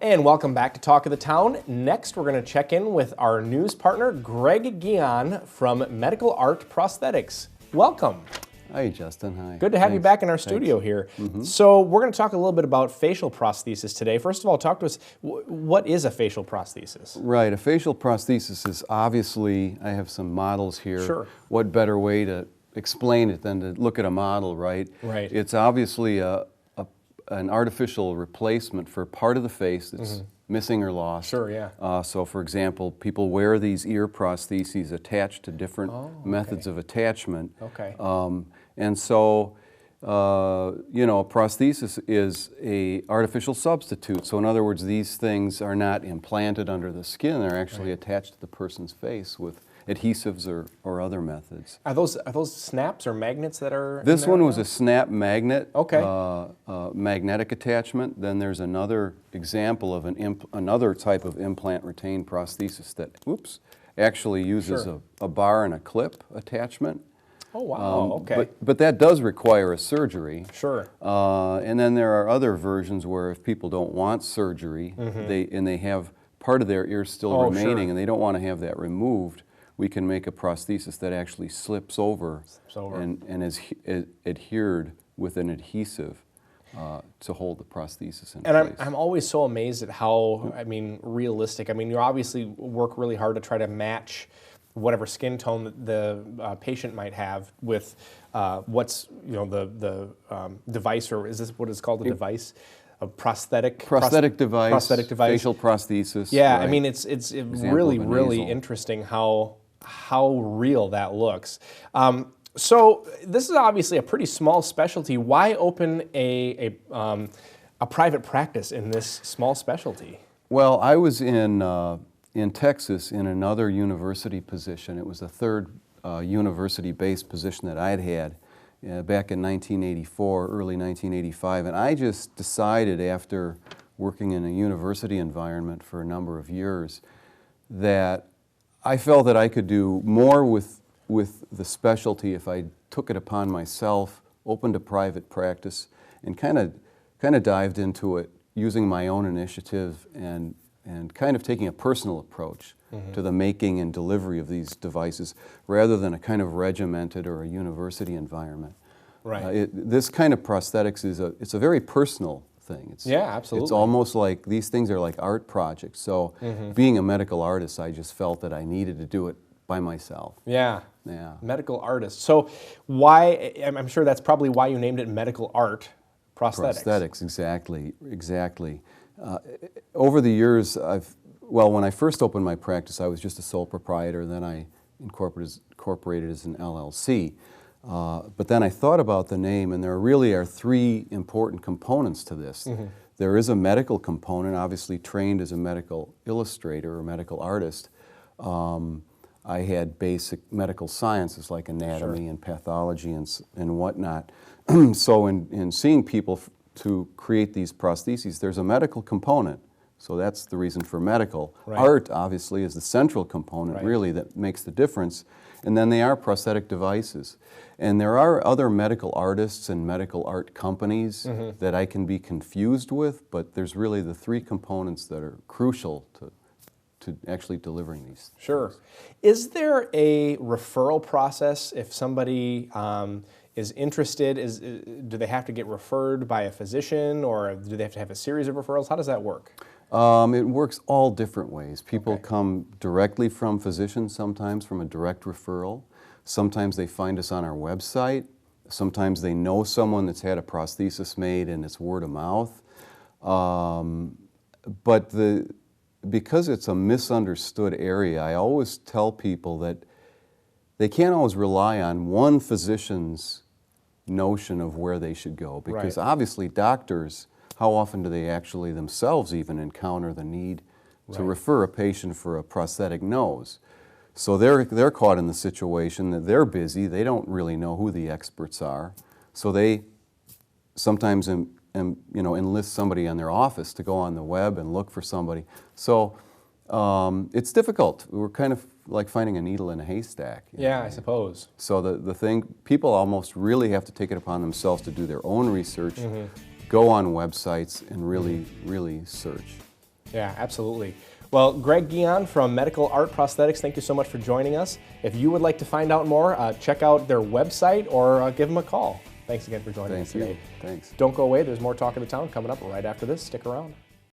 And welcome back to Talk of the Town. Next, we're going to check in with our news partner, Greg Gion from Medical Art Prosthetics. Welcome. Hi, Justin. Hi. Good to have you back in our studio here. So we're going to talk a little bit about facial prosthesis today. First of all, talk to us, what is a facial prosthesis? Right, a facial prosthesis is obviously, I have some models here. Sure. What better way to explain it than to look at a model, right? Right. It's obviously an artificial replacement for part of the face that's missing or lost. Sure, yeah. So for example, people wear these ear prostheses attached to different methods of attachment. Okay. And so, you know, a prosthesis is a artificial substitute. So in other words, these things are not implanted under the skin, they're actually attached to the person's face with adhesives or other methods. Are those snaps or magnets that are This in there one right was now? a snap magnet, Okay. magnetic attachment. Then there's another example of another type of implant retained prosthesis that, actually uses a bar and a clip attachment. Oh, wow, okay. But that does require a surgery. Sure. And then there are other versions where if people don't want surgery, they have part of their ear still remaining and they don't want to have that removed, we can make a prosthesis that actually slips over, and is adhered with an adhesive to hold the prosthesis in place. And I'm always so amazed at how, realistic. You obviously work really hard to try to match whatever skin tone that the patient might have with what's, the device, or is this what it's called, the device? A prosthetic device, facial prosthesis. Yeah, right. It's really interesting how real that looks. So this is obviously a pretty small specialty. Why open a private practice in this small specialty? Well, I was in Texas in another university position. It was the third university-based position that I'd had back in 1984, early 1985, and I just decided after working in a university environment for a number of years that I felt that I could do more with the specialty if I took it upon myself, opened a private practice, and kind of dived into it using my own initiative and kind of taking a personal approach to the making and delivery of these devices rather than a kind of regimented or a university environment. Right. This kind of prosthetics it's a very personal thing. Yeah, absolutely. It's almost like these things are like art projects. So being a medical artist, I just felt that I needed to do it by myself. Yeah. Yeah. Medical artist. So why, I'm sure that's probably why you named it Medical Art Prosthetics. Prosthetics, exactly. Over the years, when I first opened my practice, I was just a sole proprietor. Then I incorporated as an LLC. But then I thought about the name, and there really are three important components to this. There is a medical component, obviously trained as a medical illustrator or medical artist. I had basic medical sciences like anatomy and pathology and whatnot. So in seeing people to create these prostheses, there's a medical component. So that's the reason for medical. Right. Art, obviously, is the central component, really, that makes the difference. And then they are prosthetic devices. And there are other medical artists and medical art companies that I can be confused with, but there's really the three components that are crucial to actually delivering these. Sure. Is there a referral process if somebody is interested? Do they have to get referred by a physician, or do they have to have a series of referrals? How does that work? It works all different ways. People come directly from physicians, sometimes from a direct referral. Sometimes they find us on our website. Sometimes they know someone that's had a prosthesis made and it's word of mouth. But because it's a misunderstood area, I always tell people that they can't always rely on one physician's notion of where they should go, because obviously doctors, how often do they actually themselves even encounter the need to refer a patient for a prosthetic nose? So they're caught in the situation that they're busy, they don't really know who the experts are, so they sometimes enlist somebody in their office to go on the web and look for somebody. So it's difficult. We're kind of like finding a needle in a haystack. Yeah, I suppose. So the thing, people almost really have to take it upon themselves to do their own research, go on websites and really search. Yeah, absolutely. Well, Greg Gion from Medical Art Prosthetics, thank you so much for joining us. If you would like to find out more, check out their website or give them a call. Thanks again for joining us today. Thanks. Don't go away. There's more Talk of the Town coming up right after this. Stick around.